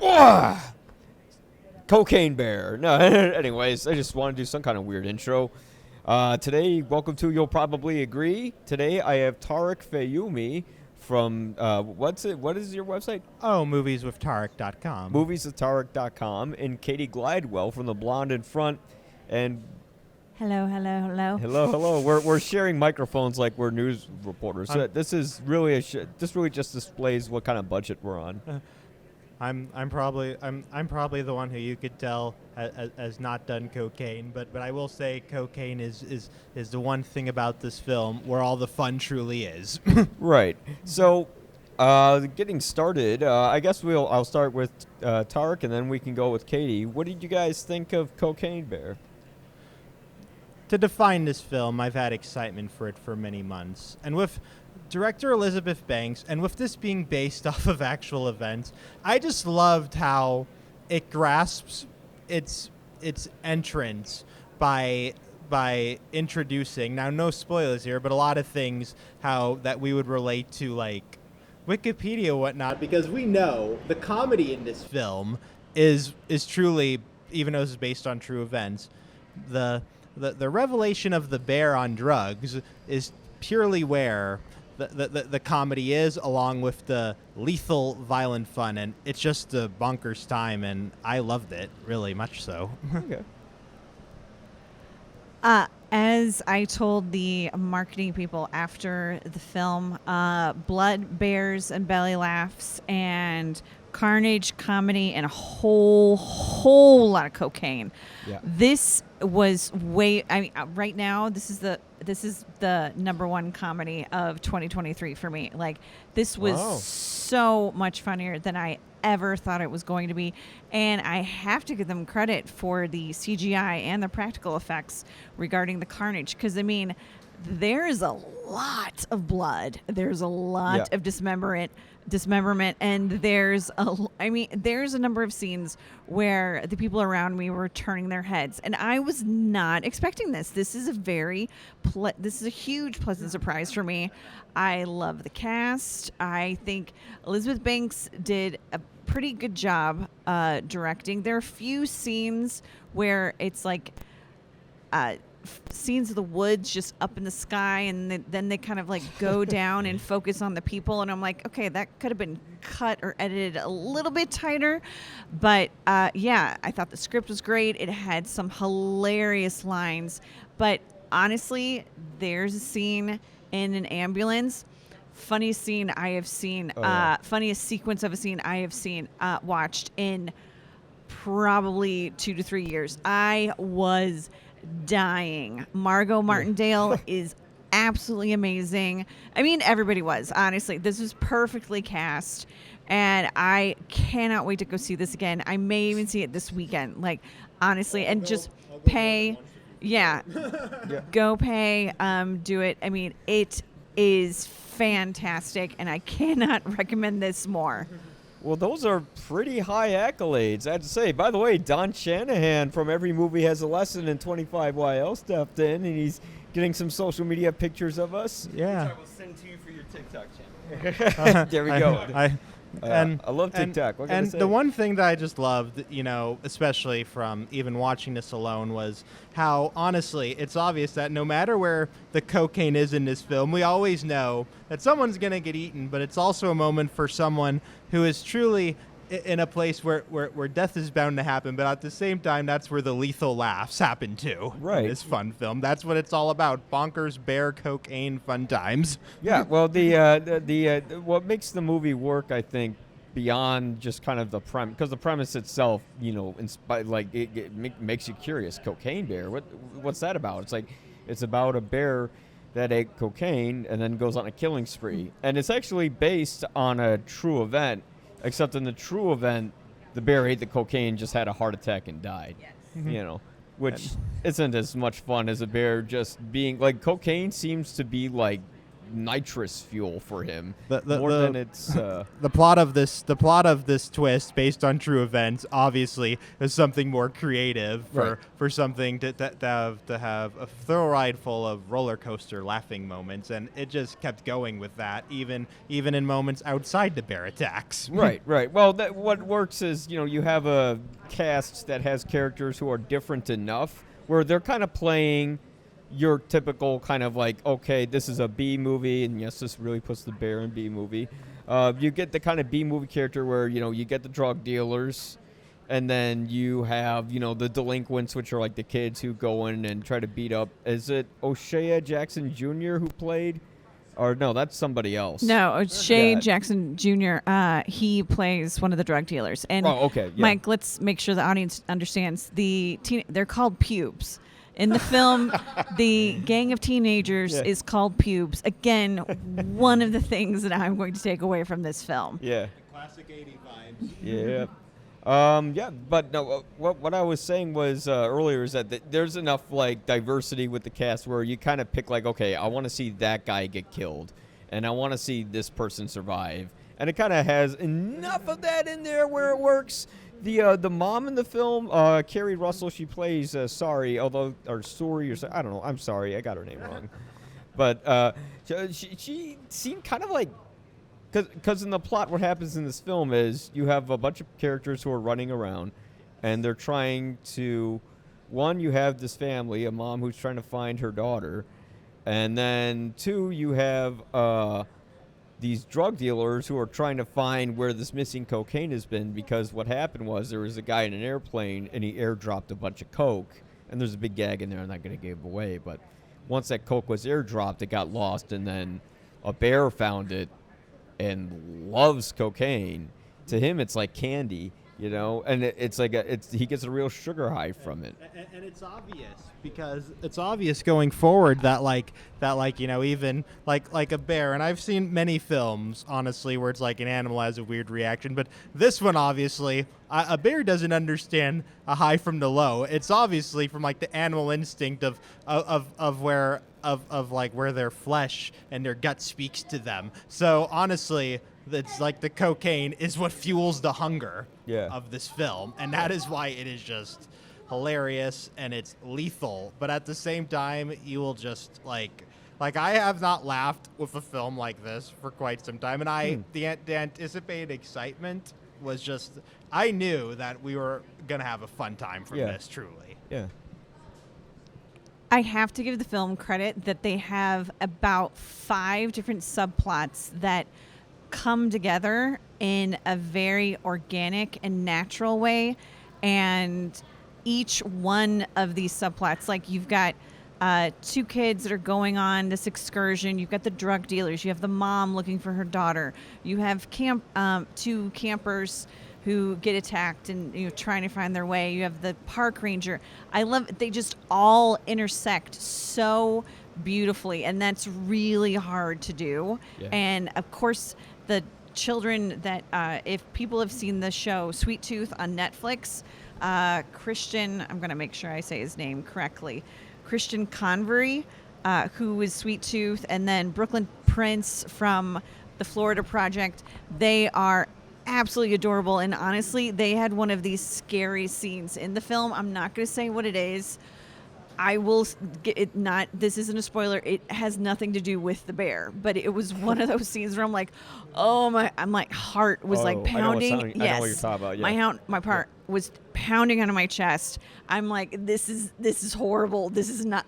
Ugh! Cocaine Bear. No, anyways, I just want to do some kind of weird intro. Today, welcome to You'll Probably Agree. Today, I have Tarek Foyoumi from, what is your website? Oh, movieswithtarek.com. Movieswithtarek.com, and Katie Glidewell from The Blonde in Front. And Hello. hello. We're sharing microphones like we're news reporters. So this is really this really just displays what kind of budget we're on. I'm probably the one who you could tell has not done cocaine, but I will say cocaine is the one thing about this film where all the fun truly is. Right. So, getting started, I guess I'll start with Tarek, and then we can go with Katie. What did you guys think of Cocaine Bear? To define this film, I've had excitement for it for many months, and with director Elizabeth Banks, and with this being based off of actual events, I just loved how it grasps its entrance by introducing, now no spoilers here, but a lot of things how that we would relate to, like Wikipedia and whatnot, because we know the comedy in this film is truly, even though it's based on true events, the revelation of the bear on drugs is purely where the comedy is, along with the lethal, violent fun, and it's just a bonkers time, and I loved it, really much so. Okay. As I told the marketing people after the film, blood, bears, and belly laughs, and carnage, comedy, and a whole lot of cocaine. Yeah. This was right now, this is the number one comedy of 2023 for me. Like, this was so much funnier than I ever thought it was going to be, and I have to give them credit for the CGI and the practical effects regarding the carnage, because I mean, there's a lot of blood, there's a lot of dismemberment, and there's a number of scenes where the people around me were turning their heads, and I was not expecting this. This is a huge pleasant surprise for me. I love the cast. I think Elizabeth Banks did a pretty good job directing. There are a few scenes where it's like scenes of the woods just up in the sky, and then they kind of like go down and focus on the people, and I'm like, okay, that could have been cut or edited a little bit tighter, but I thought the script was great. It had some hilarious lines, but honestly, there's a scene in an ambulance, funniest scene I have seen, funniest sequence of a scene I have seen watched in probably 2 to 3 years. I was dying. Margot Martindale is absolutely amazing. I mean, everybody was, honestly. This was perfectly cast, and I cannot wait to go see this again. I may even see it this weekend, like, honestly, and just pay. Yeah. Go pay, do it. I mean, it is fantastic, and I cannot recommend this more. Well, those are pretty high accolades, I have to say. By the way, Don Shanahan from Every Movie Has a Lesson in 25YL stepped in, and he's getting some social media pictures of us. Yeah. Which I will send to you for your TikTok channel. There we go. I love TikTok. What can I And say? the one thing that I just loved, especially from even watching this alone, was how, honestly, it's obvious that no matter where the cocaine is in this film, we always know that someone's going to get eaten, but it's also a moment for someone who is truly in a place where death is bound to happen, but at the same time, that's where the lethal laughs happen too. Right. In this fun film. That's what it's all about. Bonkers, bear, cocaine, fun times. Yeah, well, the what makes the movie work, I think, beyond just kind of the premise, because the premise itself, it makes you curious. Cocaine Bear, what's that about? It's about a bear that ate cocaine and then goes on a killing spree, and it's actually based on a true event. Except in the true event, the bear ate the cocaine, just had a heart attack and died. Yes. Mm-hmm. Which isn't as much fun as a bear just being like, cocaine seems to be like nitrous fuel for him The- more the- than it's. The plot of this twist, based on true events, obviously is something more creative Right. for something to have a thorough ride full of roller coaster laughing moments, and it just kept going with that, even in moments outside the bear attacks. Right. Well, what works is, you have a cast that has characters who are different enough where they're kind of playing your typical kind of like, okay, this is a B movie, and yes, this really puts the bear in B movie. You get the kind of B movie character where, you get the drug dealers, and then you have, the delinquents, which are like the kids who go in and try to beat up. Is it O'Shea Jackson Jr. who played? Or no, that's somebody else. No, it's Shay Yeah. Jackson Jr. He plays one of the drug dealers. And Oh, okay. Yeah. Mike, let's make sure the audience understands. They're called pubes. In the film, the gang of teenagers Yeah. is called pubes. Again, one of the things that I'm going to take away from this film. Yeah. Classic 80 vibes. Yeah. Yeah, but no. What I was saying was earlier is that there's enough like diversity with the cast where you kind of pick like, okay, I want to see that guy get killed, and I want to see this person survive, and it kind of has enough of that in there where it works. The mom in the film, Carrie Russell, she plays Sorry, I don't know. I'm sorry, I got her name wrong, but she seemed kind of like. Because in the plot, what happens in this film is you have a bunch of characters who are running around, and they're trying to, one, you have this family, a mom who's trying to find her daughter, and then two, you have these drug dealers who are trying to find where this missing cocaine has been, because what happened was there was a guy in an airplane, and he airdropped a bunch of coke, and there's a big gag in there I'm not going to give away, but once that coke was airdropped, it got lost, and then a bear found it and loves cocaine. To him, it's like candy, and it's like he gets a real sugar high from it. And it's obvious, because it's obvious going forward that even like a bear, and I've seen many films, honestly, where it's like an animal has a weird reaction, but this one, obviously, a bear doesn't understand a high from the low. It's obviously from like the animal instinct of where their flesh and their gut speaks to them. So honestly, it's like the cocaine is what fuels the hunger of this film, and that is why it is just hilarious and it's lethal. But at the same time, you will just like I have not laughed with a film like this for quite some time, and the anticipated excitement was just, I knew that we were gonna have a fun time from this, truly. Yeah. I have to give the film credit that they have about 5 different subplots that come together in a very organic and natural way. And each one of these subplots, like you've got 2 kids that are going on this excursion. You've got the drug dealers. You have the mom looking for her daughter. You have 2 campers who get attacked and trying to find their way. You have the park ranger. I love it. They just all intersect so beautifully, and that's really hard to do. Yeah. And of course, the children that if people have seen the show Sweet Tooth on Netflix, Christian, I'm going to make sure I say his name correctly, Christian Convery, who is Sweet Tooth, and then Brooklyn Prince from the Florida Project. They are absolutely adorable, and honestly, they had one of these scary scenes in the film. I'm not going to say what it is. I will get it. Not, this isn't a spoiler. It has nothing to do with the bear, but it was one of those scenes where I'm like, oh my, my heart was like pounding. I know what you're talking about. Yeah. My heart was pounding onto my chest. I'm like, this is horrible. That's not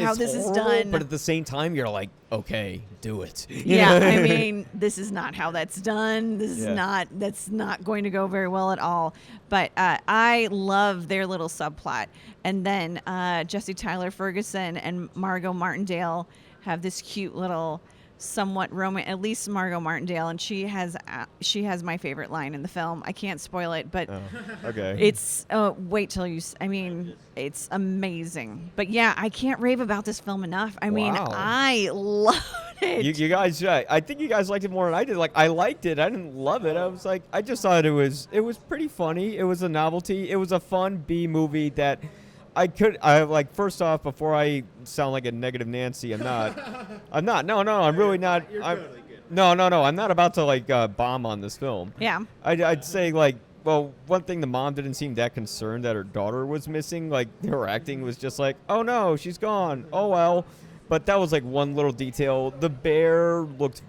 how this is done. But at the same time, you're like, okay, do it. Yeah, I mean, this is not how that's done. That's not going to go very well at all. But I love their little subplot. And then Jesse Tyler Ferguson and Margot Martindale have this cute little, somewhat at least Margot Martindale, and she has my favorite line in the film. I can't spoil it, but Okay. it's wait till you. I mean, it's amazing. But yeah, I can't rave about this film enough. I mean, Wow. I loved it. You guys, I think you guys liked it more than I did. Like, I liked it. I didn't love it. I was like, I just thought it was pretty funny. It was a novelty. It was a fun B movie that I like, first off, before I sound like a negative Nancy, I'm not. No, I'm really not. No, I'm not about to like bomb on this film. Yeah. I'd say like, well, one thing, the mom didn't seem that concerned that her daughter was missing. Like, her acting was just like, oh no, she's gone. Oh well. But that was like one little detail. The bear looked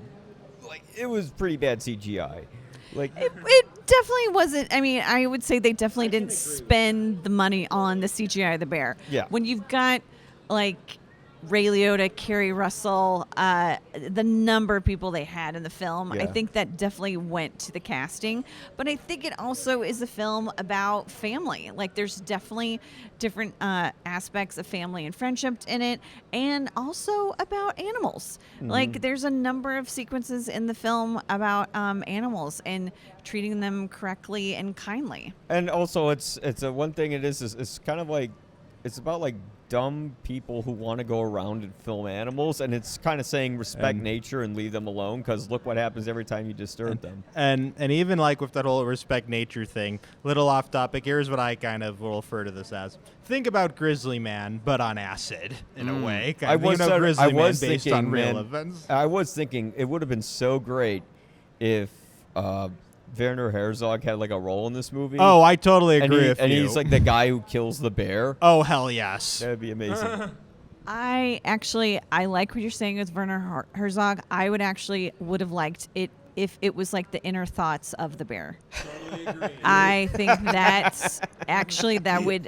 like it was pretty bad CGI. Like, It definitely wasn't. I mean, I would say they definitely didn't spend the money on the CGI of the bear. Yeah. When you've got like Ray Liotta, Kerry Russell, the number of people they had in the film, I Yeah. think that definitely went to the casting. But I think it also is a film about family. Like, there's definitely different aspects of family and friendship in it, and also about animals. Like, there's a number of sequences in the film about animals and treating them correctly and kindly. and also it's a one thing it is it's kind of like, it's about like dumb people who want to go around and film animals, and it's kind of saying respect nature and leave them alone, because look what happens every time you disturb them. And even like with that whole respect nature thing, little off topic, here's what I kind of will refer to this as. Think about Grizzly Man, but on acid, in a way. I was Grizzly Man based thinking, on real man, events. I was thinking it would have been so great if Werner Herzog had like a role in this movie. Oh, I totally and agree with you. he's like the guy who kills the bear. oh, hell yes. That'd be amazing. I like what you're saying with Werner Herzog. I would have liked it if it was like the inner thoughts of the bear. I think that's actually that would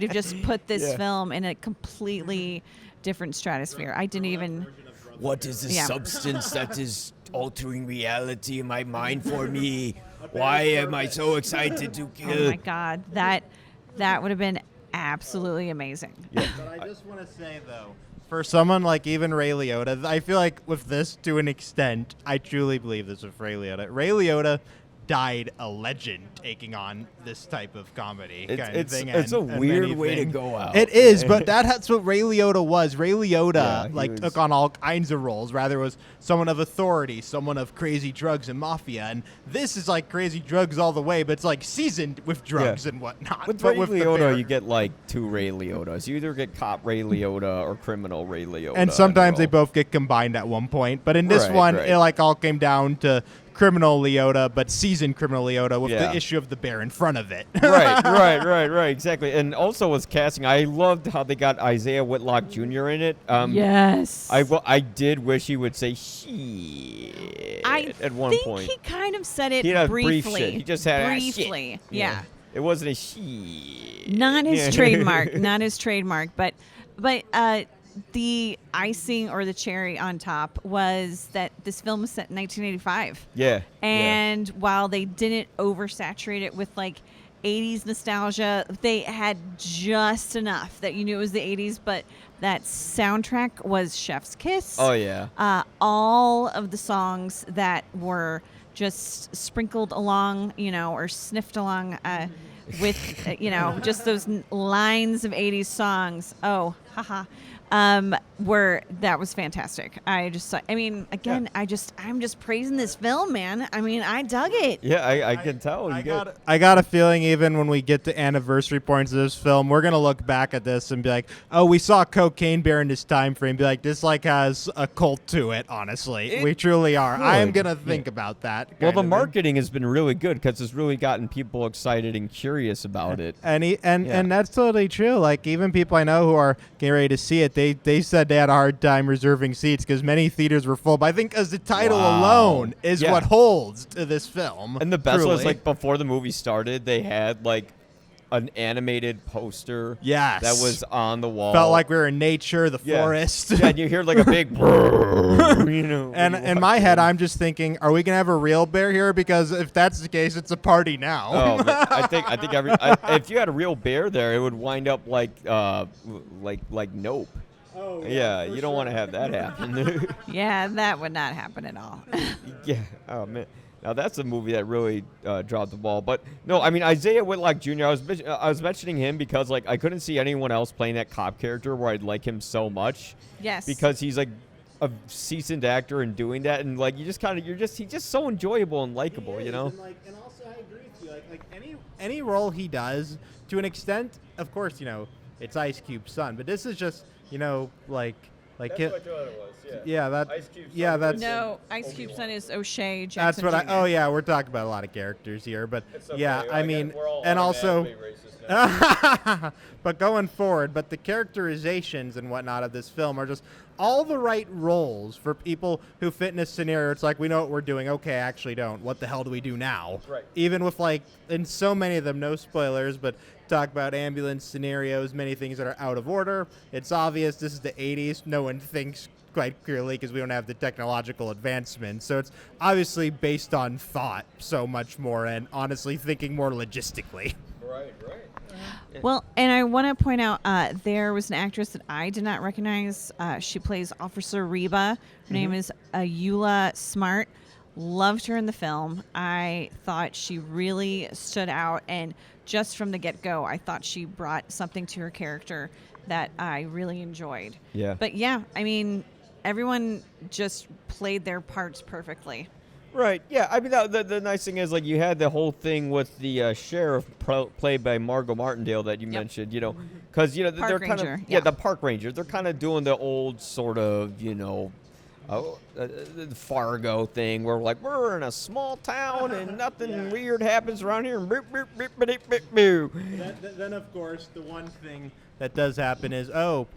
have just put this film in a completely different stratosphere. I didn't even. What is the Yeah. substance that is altering reality in my mind for me? Why am I so excited to Oh kill? my God, that would have been absolutely amazing. But I just want to say, though, for someone like even Ray Liotta, I feel like with this, to an extent, I truly believe this with Ray Liotta. Ray Liotta died a legend taking on this type of comedy kind of thing. It's a and weird many way to things. go out. It is, but that's what Ray Liotta was. Ray Liotta Yeah, he was- took on all kinds of roles. Rather was someone of authority, someone of crazy drugs and mafia, and this is like crazy drugs all the way, but it's like seasoned with drugs and whatnot. With but Ray with the Liotta, bear. you get like two Ray Liotas. You either get cop Ray Liotta or criminal Ray Liotta. and sometimes they they're all- both get combined at one point. But in this Right, one, right. it like all came down to criminal Leota, but seasoned criminal Leota with Yeah. the issue of the bear in front of it. right, exactly. And also with casting, I loved how they got Isaiah Whitlock Jr. in it. Yes. I did wish he would say shit at one think point. he kind of said it He had a brief briefly. shit. He just had a shit. briefly. Yeah. It wasn't a shit. Not his Yeah. trademark. Not his trademark. But the icing or the cherry on top was that this film was set in 1985. Yeah. And while they didn't oversaturate it with like 80s nostalgia, they had just enough that you knew it was the 80s, but that soundtrack was Chef's Kiss. Oh yeah. All of the songs that were just sprinkled along, or sniffed along with, just those lines of 80s songs. Oh, haha. That was fantastic. I'm just praising this film, man. I mean, I dug it. Yeah, I can tell. I got a feeling even when we get to anniversary points of this film, we're gonna look back at this and be like, "Oh, we saw Cocaine Bear in this time frame." Be like, "This like has a cult to it." Honestly, we truly are. I am gonna think about that. Well, kind the of thing. marketing has been really good because it's really gotten people excited and curious about it. And that's totally true. Like even people I know who are getting ready to see it, they said they had a hard time reserving seats because many theaters were full. But I think because the title Wow. alone is Yeah. what holds to this film. And the best was truly. like before the movie started, they had like an animated poster. Yes. That was on the wall. Felt like we were in nature, the Yeah. forest. Yeah, and you hear like a big, And in my head, I'm just thinking, are we gonna have a real bear here? Because if that's the case, it's a party now. Oh, man, I think if you had a real bear there, it would wind up like Nope. Oh, Yeah, you don't want to have that happen. Yeah, that would not happen at all. Yeah. Oh man. Now that's a movie that really dropped the ball. But no, I mean Isaiah Whitlock Jr. I was mentioning him because like I couldn't see anyone else playing that cop character where I'd like him so much. Yes. Because he's like a seasoned actor and doing that, and like he's just so enjoyable and likable, you know. And also, I agree with you. Like any role he does, to an extent, of course, it's Ice Cube's son. But this is just, like That's it, what I thought it was. yeah, that, Ice Cube's yeah, son that's was No, Ice Cube's son is O'Shea that's Jackson what Jr. oh yeah, we're talking about a lot of characters here, but It's okay. yeah, I mean, we're all and also. automatically racist now. But going forward, but the characterizations and whatnot of this film are just all the right roles for people who fit in this scenario. It's like, we know what we're doing. Okay, actually don't. What the hell do we do now? Right. Even with, like, in so many of them, no spoilers, but talk about ambulance scenarios, many things that are out of order. It's obvious this is the 80s. No one thinks quite clearly because we don't have the technological advancements. So it's obviously based on thought so much more and honestly thinking more logistically. Right. Well, and I want to point out there was an actress that I did not recognize. She plays Officer Reba. Her name is Eula Smart. Loved her in the film. I thought she really stood out, and just from the get-go, I thought she brought something to her character that I really enjoyed. Yeah. But yeah, I mean, everyone just played their parts perfectly. Right. Yeah. I mean, the nice thing is, like, you had the whole thing with the sheriff played by Margot Martindale that you mentioned. Because Park they're kind ranger, of yeah. the park rangers. They're kind of doing the old sort of Fargo thing where, like, we're in a small town and nothing weird happens around here. And boop, boop, boop, boop, boop, boop. Then, of course, the one thing that does happen is,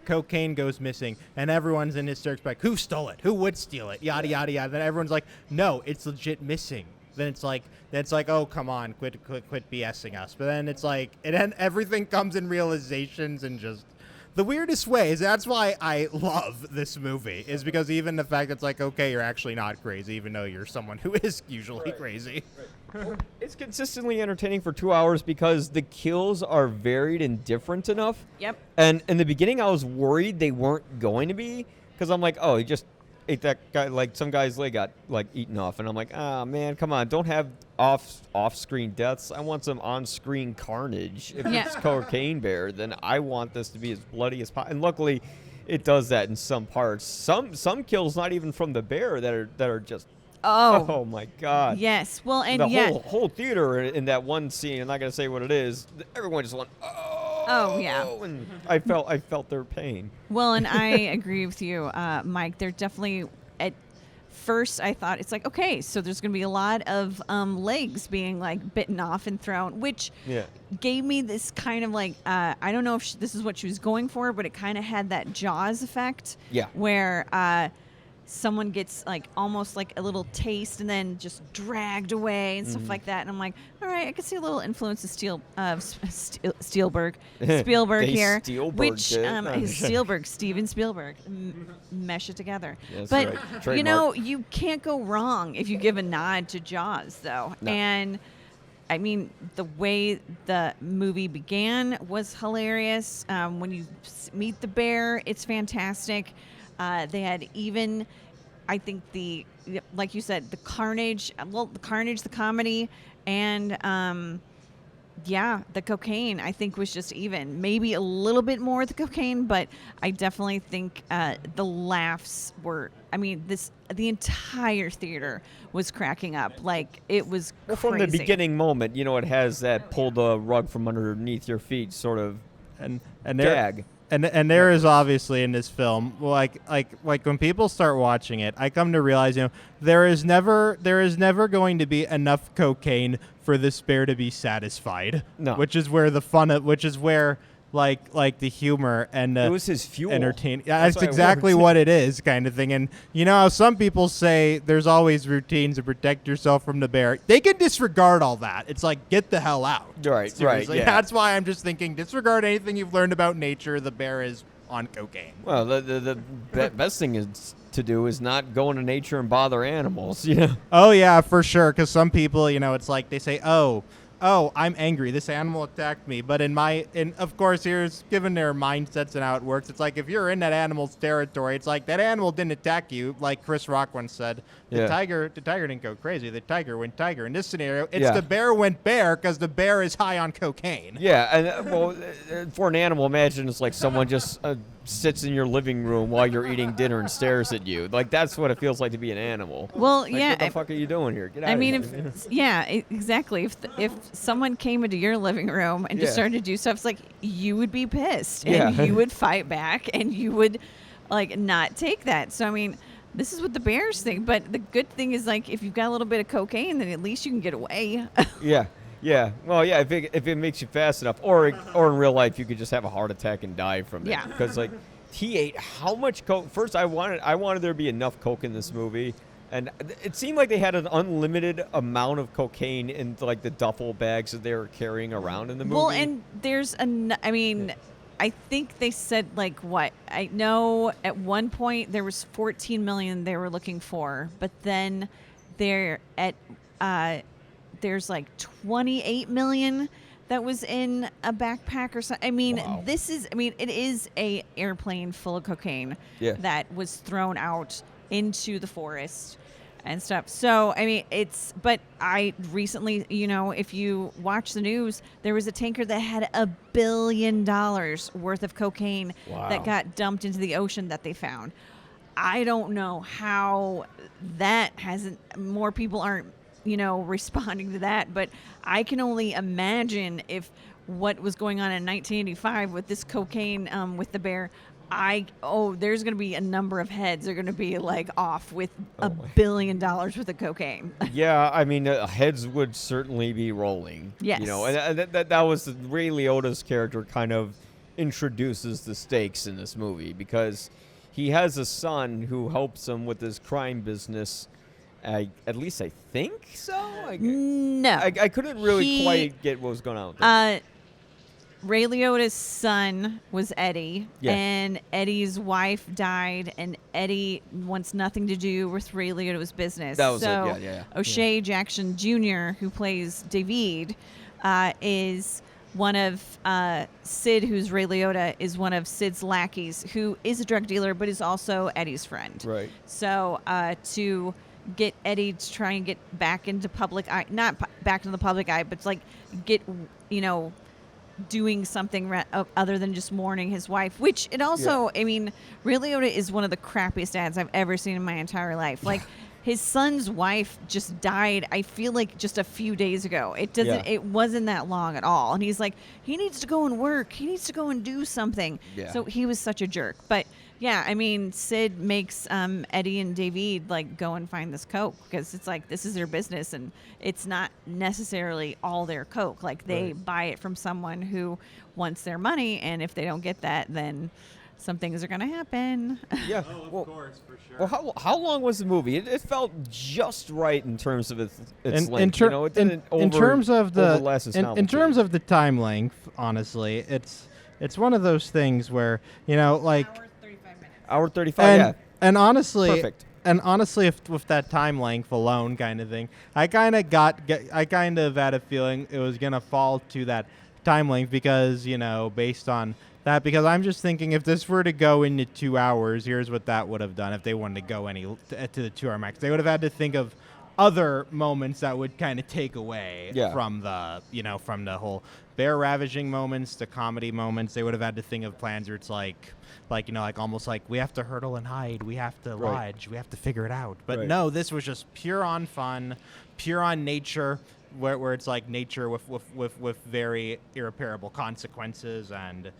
cocaine goes missing, and everyone's in his search, like, who stole it? Who would steal it? Yada, yada, yada. Then everyone's like, no, it's legit missing. Then it's like, oh, come on, quit BSing us. But then it's like, everything comes in realizations and just the weirdest ways. That's why I love this movie, is because even the fact that it's like, okay, you're actually not crazy, even though you're someone who is usually crazy. It's consistently entertaining for 2 hours because the kills are varied and different enough. Yep. And in the beginning, I was worried they weren't going to be, because I'm like, oh, he just ate that guy, like some guy's leg got like eaten off, and I'm like, man, come on, don't have off-screen deaths. I want some on-screen carnage. If it's Cocaine Bear, then I want this to be as bloody as possible. And luckily, it does that in some parts. Some kills, not even from the bear, that are just. Oh my God. Yes. Well, and the whole theater in that one scene. I'm not gonna say what it is. Everyone just went, Oh yeah. And I felt their pain. Well, and I agree with you, Mike. They're definitely, at first I thought it's like, okay, so there's going to be a lot of legs being like bitten off and thrown, which gave me this kind of like, I don't know if this is what she was going for, but it kind of had that Jaws effect. Yeah. Where someone gets like almost like a little taste and then just dragged away and stuff like that. And I'm like, all right, I can see a little influence of Spielberg here. Which is Spielberg, Steven Spielberg. Mesh it together. Yes, but, right. You can't go wrong if you give a nod to Jaws, though. No. And, I mean, the way the movie began was hilarious. When you meet the bear, it's fantastic. They had even, I think like you said, the carnage, the comedy, and the cocaine, I think was just even. Maybe a little bit more of the cocaine, but I definitely think the laughs were, the entire theater was cracking up. Like, it was crazy. From the beginning moment, it has that pull the rug from underneath your feet sort of gag. And there is obviously in this film, like when people start watching it, I come to realize, there is never going to be enough cocaine for this bear to be satisfied. No. Which is where the fun of, which is where like the humor and it was his fuel. Entertain. Yeah, that's exactly what it is, kind of thing. And how some people say there's always routines to protect yourself from the bear. They can disregard all that. It's like, get the hell out. Right. Seriously. Right. Yeah. That's why I'm just thinking, disregard anything you've learned about nature. The bear is on cocaine. Well, the best thing is to do is not go into nature and bother animals. Oh yeah, for sure. Because some people, it's like they say, oh, I'm angry. This animal attacked me. But of course, here's given their mindsets and how it works. It's like, if you're in that animal's territory, it's like that animal didn't attack you. Like Chris Rock once said, the tiger didn't go crazy. The tiger went tiger. In this scenario, it's the bear went bear because the bear is high on cocaine. Yeah, and for an animal, imagine it's like someone just sits in your living room while you're eating dinner and stares at you. Like, that's what it feels like to be an animal. Well, what the fuck are you doing here? Get out of here. Exactly. If someone came into your living room and just Yeah. started to do stuff, it's like you would be pissed Yeah. and you would fight back and you would like not take that. So I mean, this is what the bears think. But the good thing is like if you've got a little bit of cocaine, then at least you can get away. Yeah. Yeah. Well, yeah. If it makes you fast enough, or in real life, you could just have a heart attack and die from it. Yeah. Because like he ate how much coke? First, I wanted there to be enough coke in this movie, and it seemed like they had an unlimited amount of cocaine in like the duffel bags that they were carrying around in the movie. Well, and there's I mean, I think they said like what? I know at one point there was 14 million they were looking for, but then they're at there's like 28 million that was in a backpack or something. I mean, Wow. it is a airplane full of cocaine Yeah. that was thrown out into the forest and stuff. So, I mean, but I recently, if you watch the news, there was a tanker that had $1 billion worth of cocaine Wow. that got dumped into the ocean that they found. I don't know how that more people aren't, responding to that, but I can only imagine if what was going on in 1985 with this cocaine, with the bear, there's going to be a number of heads are going to be like off with $1 billion worth of cocaine. Yeah, I mean, heads would certainly be rolling. Yes. And that was Ray Liotta's character kind of introduces the stakes in this movie because he has a son who helps him with his crime business. At least I think so. No. I couldn't really quite get what was going on with it. Ray Liotta's son was Eddie, Yeah. and Eddie's wife died, and Eddie wants nothing to do with Ray Liotta's business. That was it, so yeah. O'Shea Jackson Jr., who plays David, is one of Sid, who's Ray Liotta, is one of Sid's lackeys, who is a drug dealer, but is also Eddie's friend. Right. So to get Eddie to try and get back into public eye, not back into the public eye, but to like get, doing something other than just mourning his wife, which it also, I mean, Ray Liotta is one of the crappiest dads I've ever seen in my entire life. Like his son's wife just died, I feel like just a few days ago. It wasn't that long at all. And he's like, he needs to go and work. He needs to go and do something. Yeah. So he was such a jerk. But yeah, I mean, Sid makes Eddie and David like go and find this coke because it's like this is their business and it's not necessarily all their coke. Like they buy it from someone who wants their money, and if they don't get that, then some things are going to happen. Yeah. Of course, for sure. Well, how long was the movie? It felt just right in terms of its In length. It didn't terms of the overlast its in novelty. terms of the time length, honestly, it's one of those things where like hour 35. Yeah. and honestly, Perfect. And honestly, if with that time length alone, kind of thing, I kind of had a feeling it was gonna fall to that time length because based on that, because I'm just thinking if this were to go into 2 hours, here's what that would have done. If they wanted to go to the 2 hour max, they would have had to think of other moments that would kind of take away from the from the whole bear ravaging moments, the comedy moments. They would have had to think of plans where it's like almost like we have to hurdle and hide, we have to lodge, we have to figure it out. But no, this was just pure on fun, pure on nature, where it's like nature with very irreparable consequences. And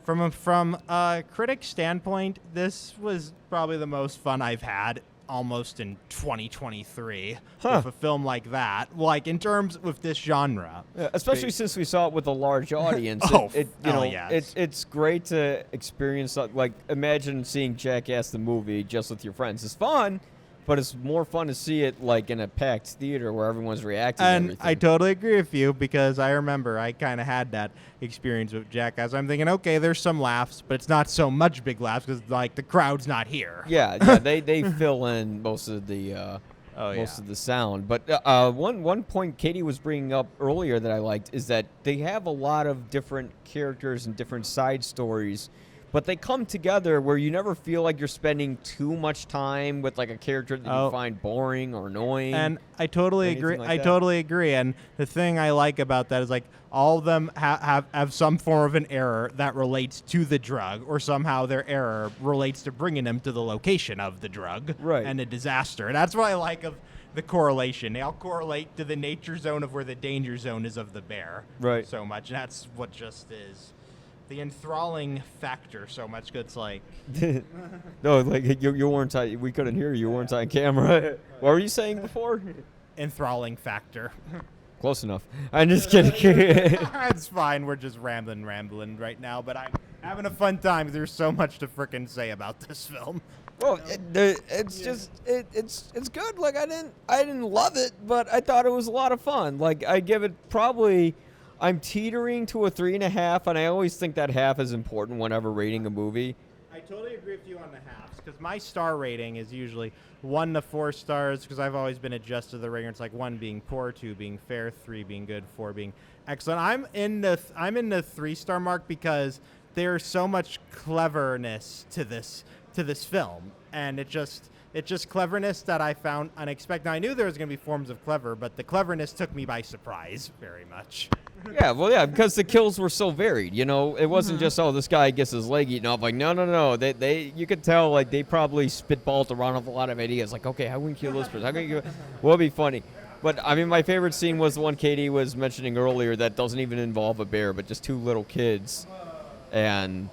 from a critic standpoint, this was probably the most fun I've had almost in 2023 with a film like that, like in terms with this genre. Yeah, especially since we saw it with a large audience. It's great to experience. Like, imagine seeing Jackass the movie just with your friends. It's fun, but it's more fun to see it like in a packed theater where everyone's reacting. And to everything. I totally agree with you because I remember I kind of had that experience with Jackass. I'm thinking, okay, there's some laughs, but it's not so much big laughs because like the crowd's not here. Yeah, they fill in most of the most of the sound. But one point Katie was bringing up earlier that I liked is that they have a lot of different characters and different side stories, but they come together where you never feel like you're spending too much time with like a character that you find boring or annoying. And I totally agree. Like I that. totally agree. And the thing I like about that is like all of them have some form of an error that relates to the drug, or somehow their error relates to bringing them to the location of the drug Right. and a disaster. And that's what I like of the correlation. They all correlate to the nature zone of where the danger zone is of the bear. Right. So much. That's what just is the enthralling factor so much. It's like, No, like you weren't on, we couldn't hear you. You weren't on camera. What were you saying before? enthralling factor. Close enough. I'm just kidding. It's fine. We're just rambling right now, but I'm having a fun time. There's so much to frickin' say about this film. Well, it's just it's good. Like I didn't love it, but I thought it was a lot of fun. Like I give it probably, I'm teetering to a 3.5, and I always think that half is important whenever rating a movie. I totally agree with you on the halves, because my star rating is usually 1 to 4 stars, because I've always been adjusted to the ringer. It's like 1 being poor, 2 being fair, 3 being good, 4 being excellent. I'm in the 3-star mark because there's so much cleverness to this film, and it's just cleverness that I found unexpected. Now, I knew there was going to be forms of clever, but the cleverness took me by surprise very much. Yeah, because the kills were so varied. You know, it wasn't just this guy gets his leg eaten off. Like no. They you could tell like they probably spitballed around with a lot of ideas. Like okay, how can we kill this person? How can we kill? What'll be funny? But I mean, my favorite scene was the one Katie was mentioning earlier that doesn't even involve a bear, but just 2 little kids, and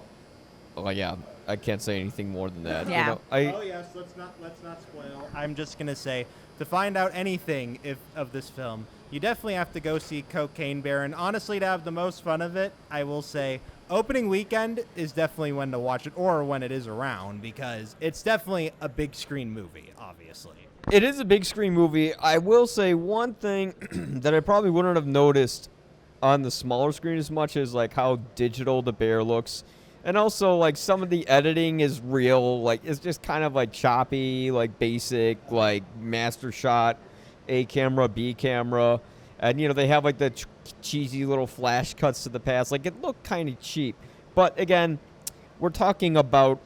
yeah. I can't say anything more than that. Yeah. You know, Oh yes, let's not spoil. I'm just gonna say, to find out anything of this film, you definitely have to go see Cocaine Bear. And honestly, to have the most fun of it, I will say opening weekend is definitely when to watch it, or when it is around, because it's definitely a big screen movie, obviously. It is a big screen movie. I will say one thing that I probably wouldn't have noticed on the smaller screen as much as like how digital the bear looks. And also, like, some of the editing is real. Like, it's just kind of, like, choppy, like, basic, like, master shot, A camera, B camera. And, you know, they have, like, the cheesy little flash cuts to the past. Like, it looked kind of cheap. But, again, we're talking about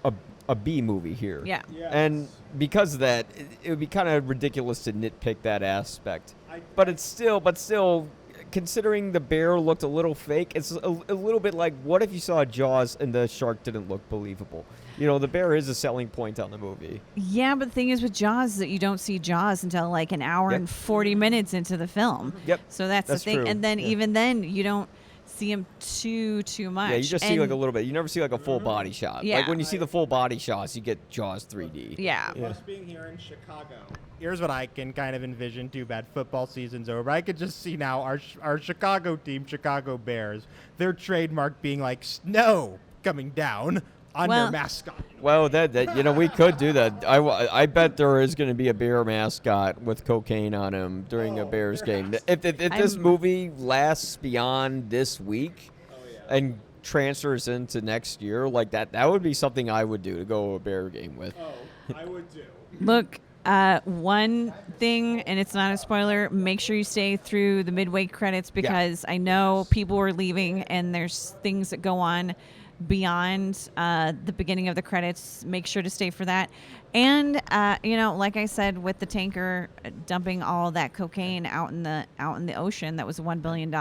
a B movie here. Yeah. Yes. And because of that, it would be kind of ridiculous to nitpick that aspect. But still, considering the bear looked a little fake, it's a little bit like, what if you saw Jaws and the shark didn't look believable? You know, the bear is a selling point on the movie. Yeah, but the thing is with Jaws is that you don't see Jaws until like an hour Yep. and 40 minutes into the film. Yep. So that's the That's thing. true. And then Yeah. even then, you don't see him too much. Yeah, you just see And- like a little bit. You never see like a full body shot. Yeah. Like when you see the full body shots, you get Jaws 3D. Yeah. Plus being here in Chicago. Here's what I can kind of envision. Too bad football season's over. I could just see now our Chicago team, Chicago Bears, their trademark being like snow coming down on their Well- mascot. Well, that you know, we could do that. I bet there is going to be a bear mascot with cocaine on him during a Bears game. If this I'm- movie lasts beyond this week and transfers into next year, like that would be something I would do to go to a Bear game with. Oh, I would do. Look, one thing, and it's not a spoiler, make sure you stay through the midway credits because I know people are leaving and there's things that go on beyond the beginning of the credits. Make sure to stay for that. And, you know, like I said, with the tanker dumping all that cocaine out in the ocean, that was $1 billion.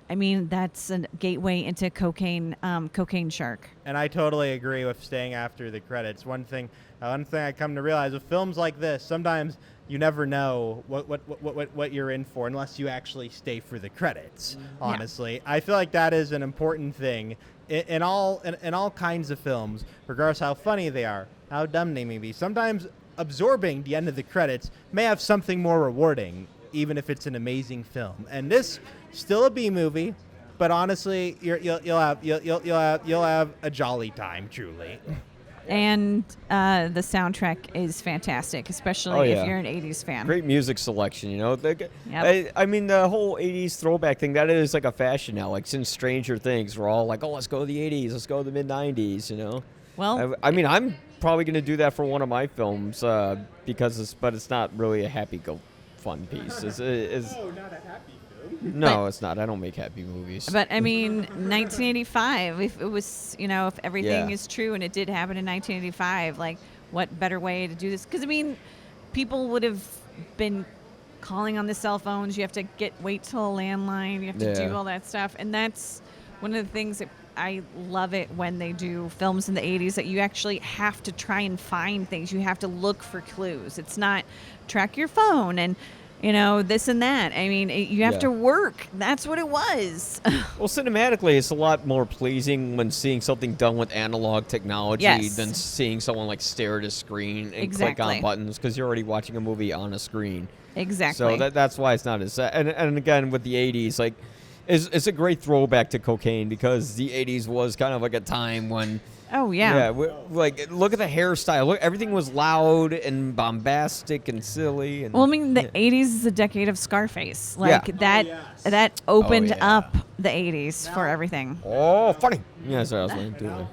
I mean, that's a gateway into cocaine shark. And I totally agree with staying after the credits. One thing I come to realize with films like this, sometimes you never know what you're in for unless you actually stay for the credits. Honestly, I feel like that is an important thing in all kinds of films, regardless how funny they are, how dumb they may be. Sometimes absorbing the end of the credits may have something more rewarding, even if it's an amazing film. And this still a B movie, but honestly, you'll have a jolly time, truly. And the soundtrack is fantastic, especially Oh, yeah. if you're an 80s fan. Great music selection, you know. Yep. I mean, the whole 80s throwback thing, that is like a fashion now. Like, since Stranger Things, we're all like, oh, let's go to the 80s, let's go to the mid-90s, you know. Well, I mean, I'm probably going to do that for one of my films but it's not really a happy-go-fun piece. It's not a happy film. no, it's not. I don't make happy movies. but I mean, 1985, if it was, you know, if everything Yeah. is true and it did happen in 1985, like, what better way to do this? Because, I mean, people would have been calling on the cell phones. You have to wait till a landline. You have to Yeah. do all that stuff. And that's one of the things that I love it when they do films in the 80s that you actually have to try and find things. You have to look for clues. It's not track your phone and this and that. I mean, you have Yeah. to work. That's what it was. Well, cinematically, it's a lot more pleasing when seeing something done with analog technology Yes. than seeing someone like stare at a screen and click Exactly. on buttons because you're already watching a movie on a screen. Exactly. So that's why it's not as and again with the 80s, like it's a great throwback to cocaine because the 80s was kind of like a time when oh, yeah. like look at the hairstyle. Look, everything was loud and bombastic and silly. And Well, I mean, the 80s is a decade of Scarface. Like Yeah. that. Oh, yes. That opened yeah. up the 80s for everything. oh, funny. Yeah, sorry, I was like,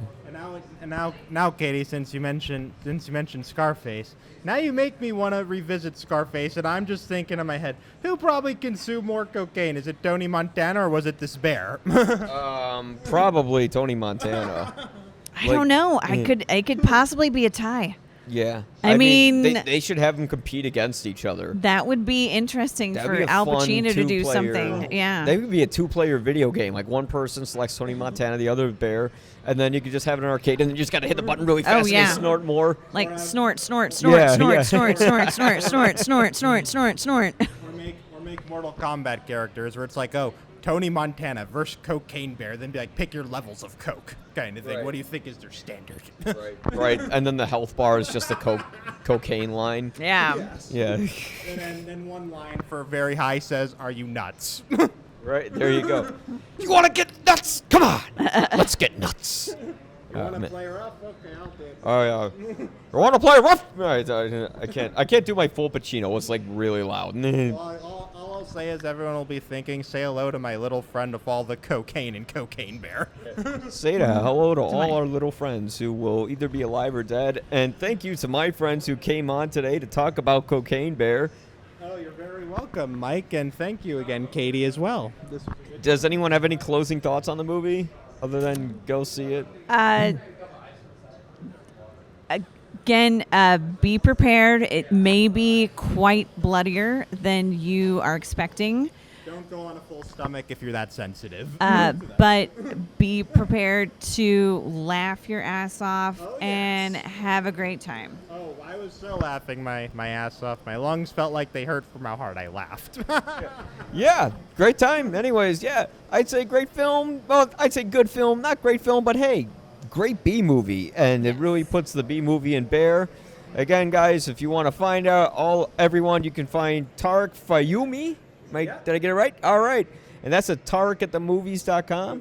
Now, Katie, since you mentioned Scarface, now you make me want to revisit Scarface, and I'm just thinking in my head, who probably consumed more cocaine? Is it Tony Montana or was it this bear? probably Tony Montana. I don't know. It could possibly be a tie. Yeah. I mean- they should have them compete against each other. That would be interesting That'd for be a Al fun Pacino to do two-player- something. Yeah. That would be a two-player video game. Like one person selects Tony Montana, the other bear, and then you could just have an arcade, and then you just got to hit the button really fast and yeah. they snort more. Like snort, snort, snort, Yeah, snort, yeah. snort, snort, snort, snort, snort, snort, snort, snort. or make Mortal Kombat characters where it's like, oh, Tony Montana versus Cocaine Bear, then be like, pick your levels of coke kind of thing. Right. What do you think is their standard? Right. And then the health bar is just the cocaine line. Yeah. Yeah. And then one line for very high says, "Are you nuts?" Right. There you go. You want to get nuts? Come on. Let's get nuts. You want to man. play rough? Okay, I'll do it. Oh yeah. You want to play rough? All right. I can't do my full Pacino. It's like really loud. All I'll say is everyone will be thinking, say hello to my little friend of all the cocaine and Cocaine Bear. Say that hello to all our little friends who will either be alive or dead. And thank you to my friends who came on today to talk about Cocaine Bear. Oh, you're very welcome, Mike, and thank you again, Katie, as well. Does anyone have any closing thoughts on the movie other than go see it? Again, be prepared. It may be quite bloodier than you are expecting, Don't go on a full stomach if you're that sensitive. but be prepared to laugh your ass off and have a great time. Oh, I was so laughing my ass off. My lungs felt like they hurt from how hard I laughed. Yeah, great time. Anyways, yeah, I'd say great film. Well, I'd say good film, not great film, but hey, great B movie, and it really puts the B movie in Bear. Again, guys, if you want to find out everyone, you can find Tarek Foyoumi. Did I get it right? All right. And that's at TarekAtTheMovies.com.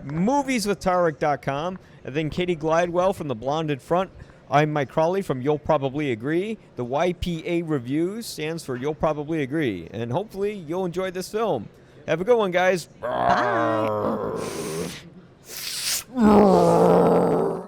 Movieswithtarek.com. And then Katie Glidewell from The Blonde in Front. I'm Mike Crawley from You'll Probably Agree. The YPA Reviews stands for You'll Probably Agree. And hopefully you'll enjoy this film. Have a good one, guys. Bye.